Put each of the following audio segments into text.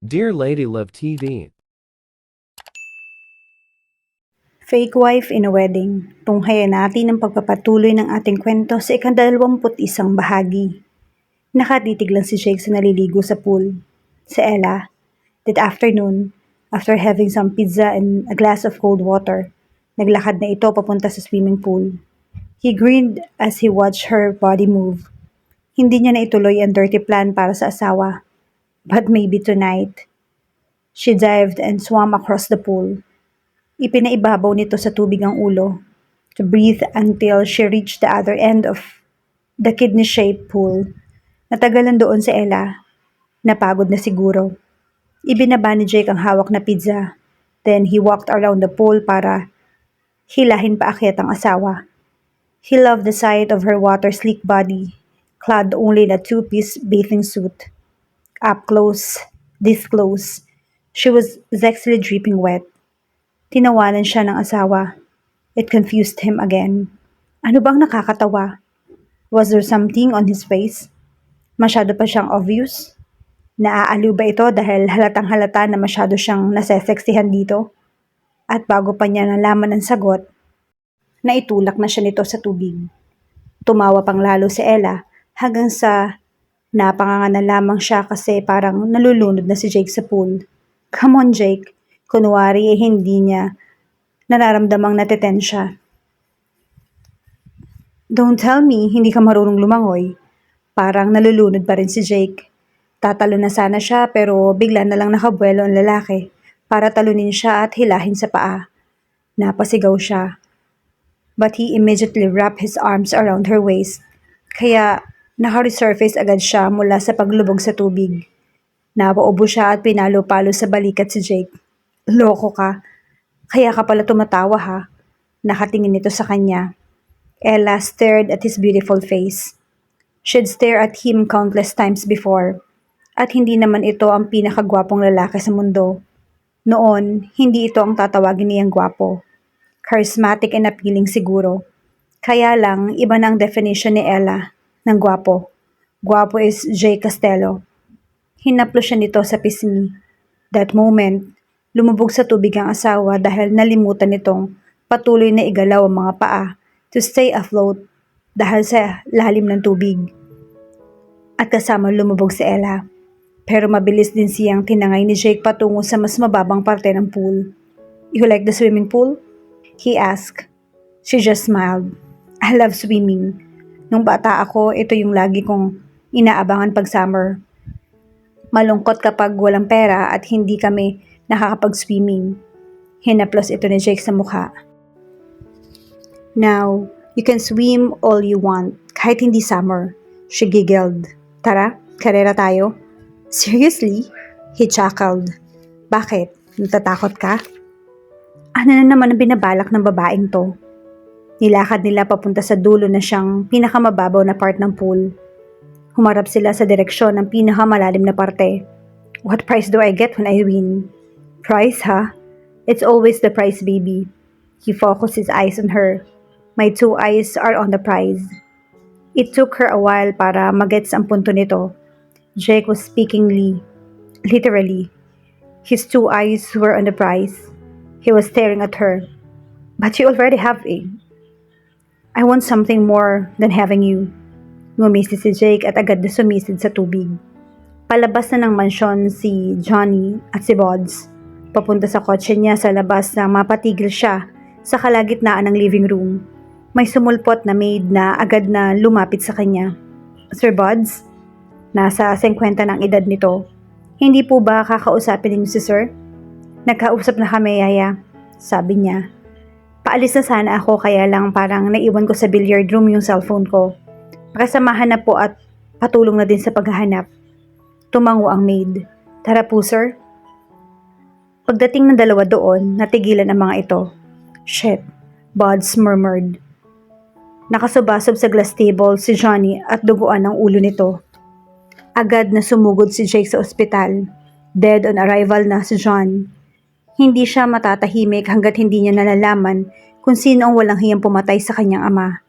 Dear Lady Love TV. Fake Wife in a Wedding. Tunghayan natin ang pagpapatuloy ng ating kwento sa ika-21 bahagi. Nakatitig lang si Jake sa naliligo sa pool. Si Ella, that afternoon, after having some pizza and a glass of cold water, naglakad na ito papunta sa swimming pool. He grinned as he watched her body move. Hindi niya na ituloy ang dirty plan para sa asawa. But maybe tonight. She dived and swam across the pool. Ipinaibabaw nito sa tubig ang ulo, to breathe until she reached the other end of the kidney-shaped pool. Natagalan doon si Ella. Napagod na siguro. Ibinaba ni Jake ang hawak na pizza. Then he walked around the pool para hilahin paakyat ang asawa. He loved the sight of her water-sleek body, clad only in a two-piece bathing suit. Up close, this close, she was sexily dripping wet. Tinawanan siya ng asawa. It confused him again. Ano bang nakakatawa? Was there something on his face? Masyado pa siyang obvious? Naaaliw ba ito dahil halatang halata na masyado siyang naseseksihan dito? At bago pa niya nalaman ang sagot, naitulak na siya nito sa tubig. Tumawa pang lalo si Ella hanggang sa napanganga na lamang siya kasi parang nalulunod na si Jake sa pool. Come on, Jake. Kunwari hindi niya nararamdamang nateten siya. Don't tell me hindi ka marunong lumangoy. Parang nalulunod pa rin si Jake. Tatalo na sana siya pero bigla na lang nakabuelo ang lalaki para talunin siya at hilahin sa paa. Napasigaw siya. But he immediately wrapped his arms around her waist. Kaya naka-resurface agad siya mula sa paglubog sa tubig. Napaubo siya at pinalo-palo sa balikat si Jake. Loko ka. Kaya ka pala tumatawa ha. Nakatingin ito sa kanya. Ella stared at his beautiful face. She'd stared at him countless times before. At hindi naman ito ang pinakagwapong lalaki sa mundo. Noon, hindi ito ang tatawagin niyang gwapo. Charismatic and appealing siguro. Kaya lang, iba na ang definition ni Ella ng gwapo. Gwapo is Jay Castello. Hinaplo siya nito sa pisngi. That moment, lumubog sa tubig ang asawa dahil nalimutan nitong patuloy na igalaw ang mga paa to stay afloat dahil sa lalim ng tubig. At kasama lumubog si Ella. Pero mabilis din siyang tinangay ni Jake patungo sa mas mababang parte ng pool. You like the swimming pool? He asked. She just smiled. I love swimming. Nung bata ako, ito yung lagi kong inaabangan pag summer. Malungkot kapag walang pera at hindi kami nakakapag-swimming. Hinaplos ito ni Jake sa mukha. Now, you can swim all you want, kahit hindi summer. She giggled. Tara, karera tayo. Seriously? He chuckled. Bakit? Natatakot ka? Ano na naman ang binabalak ng babaeng to? Nilakad nila papunta sa dulo na siyang pinakamababaw na part ng pool. Humarap sila sa direksyon ng pinakamalalim na parte. What prize do I get when I win? Prize, ha? It's always the prize, baby. He focused his eyes on her. My two eyes are on the prize. It took her a while para magets ang punto nito. Jake was speaking literally. His two eyes were on the prize. He was staring at her. But you already have a. I want something more than having you. Ngumisi si Jake at agad na sumisid sa tubig. Palabas na ng mansyon si Johnny at si Bods. Papunta sa kotse niya sa labas na mapatigil siya sa kalagitnaan ng living room. May sumulpot na maid na agad na lumapit sa kanya. Sir Bods? Nasa 50 ng edad nito. Hindi po ba kakausapin ninyo si Sir? Nagkausap na kami, Yaya. Sabi niya. Paalis na sana ako kaya lang parang naiwan ko sa billiard room yung cellphone ko. Pakisamahan na po at patulong na din sa paghahanap. Tumango ang maid. Tara po, sir. Pagdating ng dalawa doon, natigilan ang mga ito. Shit, Buds murmured. Nakasubasob sa glass table si Johnny at duguan ang ulo nito. Agad na sumugod si Jake sa ospital. Dead on arrival na si John. Hindi siya matatahimik hanggat hindi niya nalalaman kung sino ang walang hiyang pumatay sa kanyang ama.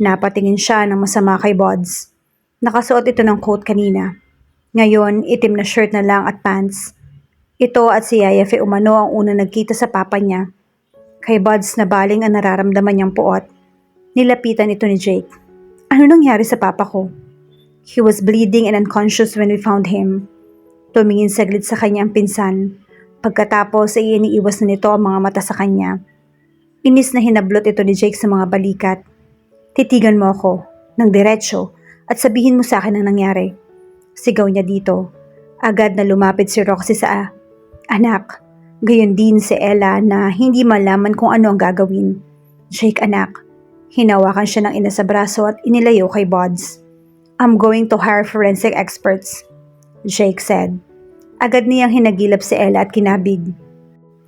Napatingin siya ng masama kay Buds. Nakasuot ito ng coat kanina. Ngayon, itim na shirt na lang at pants. Ito at si Yaya Fe umano ang una nagkita sa papa niya. Kay Buds na baling ang nararamdaman niyang puot. Nilapitan ito ni Jake. Ano nangyari sa papa ko? He was bleeding and unconscious when we found him. Tumingin saglit sa kanya ang pinsan. Pagkatapos ay iniiwas na nito ang mga mata sa kanya. Inis na hinablot ito ni Jake sa mga balikat. Titigan mo ako, ng diretsyo, at sabihin mo sa akin ang nangyari. Sigaw niya dito. Agad na lumapit si Roxy sa anak. Gayon din si Ella na hindi malaman kung ano ang gagawin. Jake anak. Hinawakan siya ng ina sa braso at inilayo kay Buds. I'm going to hire forensic experts, Jake said. Agad niyang hinagilap si Ella at kinabig.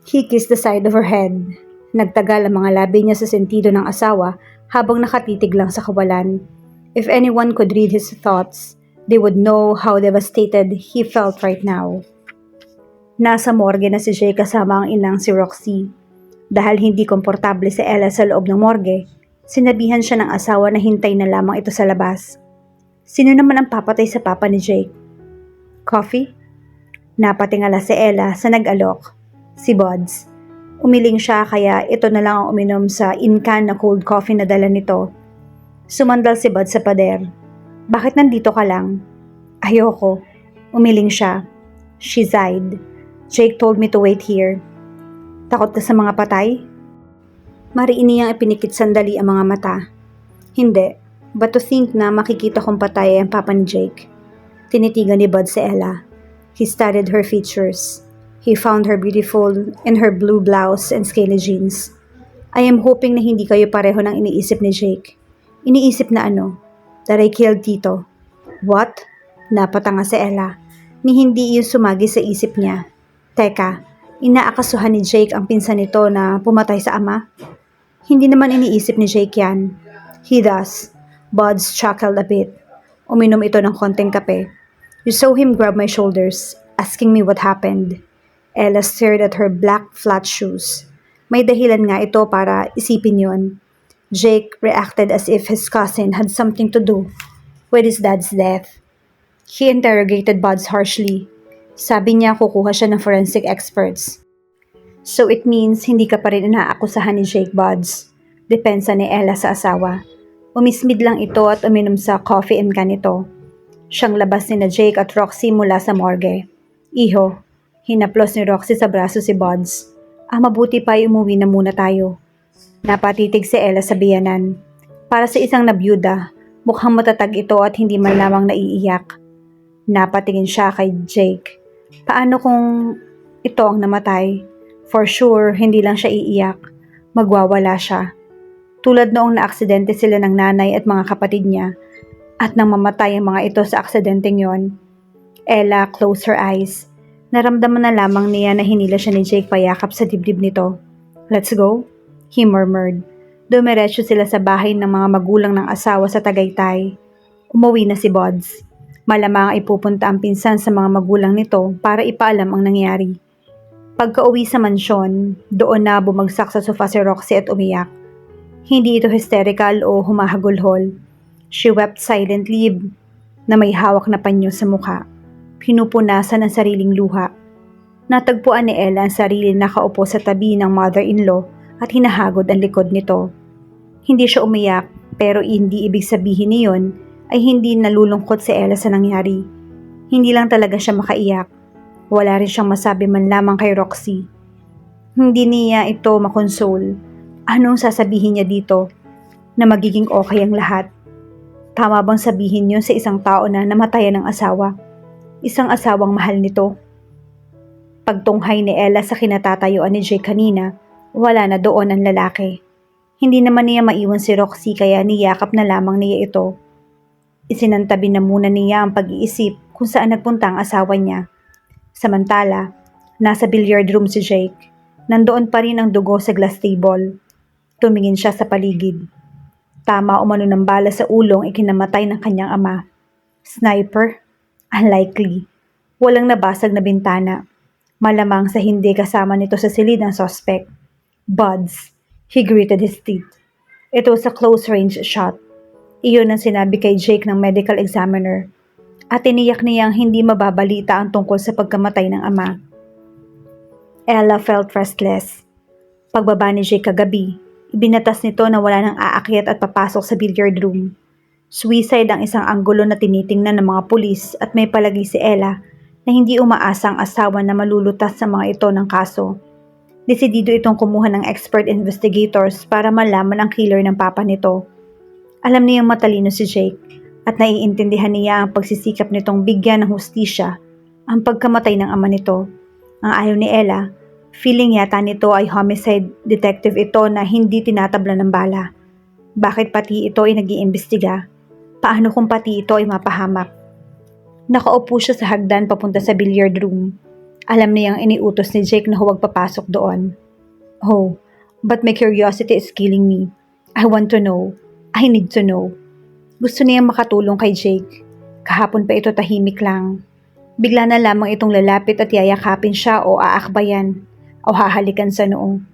He kissed the side of her head. Nagtagal ang mga labi niya sa sentido ng asawa habang nakatitig lang sa kawalan. If anyone could read his thoughts, they would know how devastated he felt right now. Nasa morgue na si Jake kasama ang inang si Roxy. Dahil hindi komportable si Ella sa loob ng morgue, sinabihan siya ng asawa na hintay na lamang ito sa labas. Sino naman ang papatay sa papa ni Jake? Coffee? Napatingala si Ella sa nag-alok. Si Buds. Umiling siya kaya ito na lang ang uminom sa in-can na cold coffee na dala nito. Sumandal si Buds sa pader. Bakit nandito ka lang? Ayoko. Umiling siya. She sighed. Jake told me to wait here. Takot ka sa mga patay? Mariin niyang ipinikit sandali ang mga mata. Hindi, but to think na makikita kong patay ang papa ni Jake. Tinitigan ni Bud si Ella. He studied her features. He found her beautiful in her blue blouse and skinny jeans. I am hoping na hindi kayo pareho ng iniisip ni Jake. Iniisip na ano? That I killed Tito. What? Napatanga si Ella. Ni hindi iyon sumagi sa isip niya. Teka, inaakasuhan ni Jake ang pinsan nito na pumatay sa ama? Hindi naman iniisip ni Jake yan. He does. Buds chuckled a bit. Uminom ito ng konting kape. You saw him grab my shoulders, asking me what happened. Ella stared at her black flat shoes. May dahilan nga ito para isipin yon. Jake reacted as if his cousin had something to do with his dad's death. He interrogated Buds harshly. Sabi niya kukuha siya ng forensic experts. So it means hindi ka pa rin inaakusahan ni Jake, Buds. Depensa ni Ella sa asawa. Umismid lang ito at uminom sa coffee and can ito. Siyang labas ni na Jake at Roxy mula sa morgue. Iho, hinaplos ni Roxy sa braso si Buds. Mabuti pa ay umuwi na muna tayo. Napatitig si Ella sa biyanan. Para sa isang nabiyuda, mukhang matatag ito at hindi man lamang naiiyak. Napatingin siya kay Jake. Paano kung ito ang namatay? For sure, hindi lang siya iiyak. Magwawala siya. Tulad noong naaksidente sila ng nanay at mga kapatid niya at nang mamatay ang mga ito sa aksidenteng yon. Ella closed her eyes. Naramdaman na lamang niya na hinila siya ni Jake payakap sa dibdib nito. Let's go, he murmured. Dumiretso sila sa bahay ng mga magulang ng asawa sa Tagaytay. Umuwi na si Buds. Malamang ay pupunta ang pinsan sa mga magulang nito para ipaalam ang nangyari. Pagka-uwi sa mansyon, doon na bumagsak sa sofa si Roxy at umiyak. Hindi ito hysterical o humahagulhol. She wept silently na may hawak na panyo sa mukha. Pinupunasan ang sariling luha. Natagpuan ni Ella ang sarili nakaupo sa tabi ng mother-in-law at hinahagod ang likod nito. Hindi siya umiyak pero hindi ibig sabihin niyon ay hindi nalulungkot si Ella sa nangyari. Hindi lang talaga siya makaiyak. Wala rin siyang masabi man lamang kay Roxy. Hindi niya ito makonsole. Anong sasabihin niya dito? Na magiging okay ang lahat. Tama bang sabihin yun sa isang tao na namatayan ng asawa? Isang asawang mahal nito. Pagtunghay ni Ella sa kinatatayuan ni Jake kanina, wala na doon ang lalaki. Hindi naman niya maiwan si Roxy kaya niyakap na lamang niya ito. Isinantabi na muna niya ang pag-iisip kung saan nagpunta ang asawa niya. Samantala, nasa billiard room si Jake. Nandoon pa rin ang dugo sa glass table. Tumingin siya sa paligid. Tama umano ng bala sa ulong ikinamatay ng kanyang ama. Sniper? Unlikely. Walang nabasag na bintana. Malamang sa hindi kasama nito sa silid ng suspect. Buds. He gritted his teeth. It was a close-range shot. Iyon ang sinabi kay Jake ng medical examiner. At tiniyak niyang hindi mababalita ang tungkol sa pagkamatay ng ama. Ella felt restless. Pagbaba ni Jake kagabi, ibinatas nito na wala nang aakyat at papasok sa billiard room. Suicide ang isang anggulo na tinitingnan ng mga pulis at may palagi si Ella na hindi umaasa ang asawa na malulutas sa mga ito ng kaso. Desidido itong kumuha ng expert investigators para malaman ang killer ng papa nito. Alam niyang matalino si Jake at naiintindihan niya ang pagsisikap nitong bigyan ng hustisya ang pagkamatay ng ama nito. Ang ayaw ni Ella, feeling yata nito ay homicide detective ito na hindi tinatabla ng bala. Bakit pati ito ay nag-iimbestiga? Paano kung pati ito ay mapahamak? Nakaupo siya sa hagdan papunta sa billiard room. Alam niyang iniutos ni Jake na huwag papasok doon. Oh, but my curiosity is killing me. I want to know. I need to know. Gusto niyang makatulong kay Jake. Kahapon pa ito tahimik lang. Bigla na lamang itong lalapit at yayakapin siya o aakbayan o hahalikan sa noo.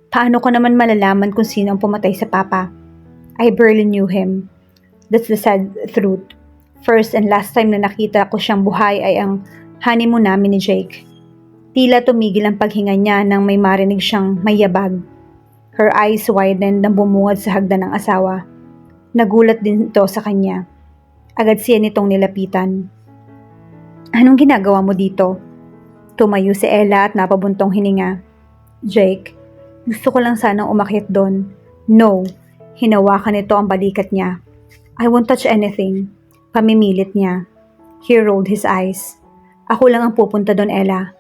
Paano ko naman malalaman kung sino ang pumatay sa papa? I barely knew him. That's the sad truth. First and last time na nakita ko siyang buhay ay ang honeymoon namin ni Jake. Tila tumigil ang paghinga niya nang may marinig siyang mayabag. Her eyes widened nang bumungad sa hagdan ng asawa. Nagulat din ito sa kanya. Agad siya nitong nilapitan. Anong ginagawa mo dito? Tumayo si Ella at napabuntong hininga. Jake, gusto ko lang sanang umakyat doon. No, hinawakan nito ang balikat niya. I won't touch anything. Pamimilit niya. He rolled his eyes. Ako lang ang pupunta doon, Ella.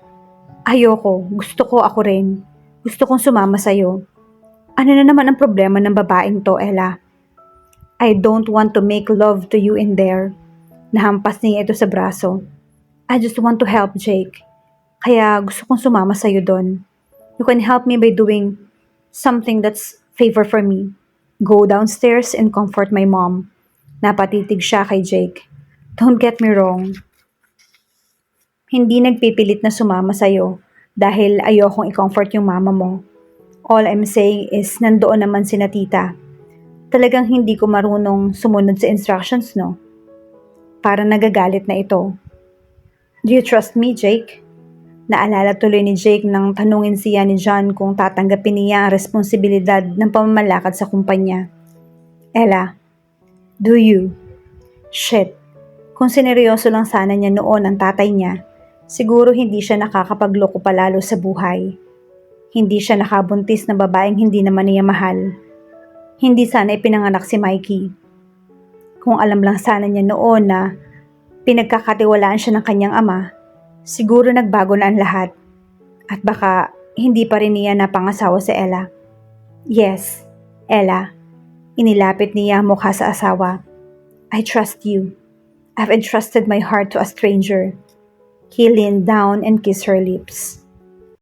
Ayoko, gusto ko ako rin. Gusto kong sumama sa'yo. Ano na naman ang problema ng babaeng to, Ella? I don't want to make love to you in there. Nahampas niya ito sa braso. I just want to help Jake. Kaya gusto kong sumama sa'yo doon. You can help me by doing something that's favor for me. Go downstairs and comfort my mom. Napatitig siya kay Jake. Don't get me wrong. Hindi nagpipilit na sumama sa'yo dahil ayokong i-comfort yung mama mo. All I'm saying is nandoon naman si tita. Talagang hindi ko marunong sumunod sa instructions, no? Parang nagagalit na ito. Do you trust me, Jake? Naalala tuloy ni Jake nang tanungin siya ni John kung tatanggapin niya ang responsibilidad ng pamamalakad sa kumpanya. Ella, do you? Shit. Kung sineryoso lang sana niya noon ang tatay niya, siguro hindi siya nakakapagloko palalo sa buhay. Hindi siya nakabuntis na babaeng hindi naman niya mahal. Hindi sana ipinanganak si Mikey. Kung alam lang sana niya noon na pinagkakatiwalaan siya ng kanyang ama, siguro nagbago na ang lahat. At baka hindi pa rin niya napangasawa si Ella. Yes, Ella. Inilapit niya ang mukha sa asawa. I trust you. I've entrusted my heart to a stranger. He leaned down and kissed her lips.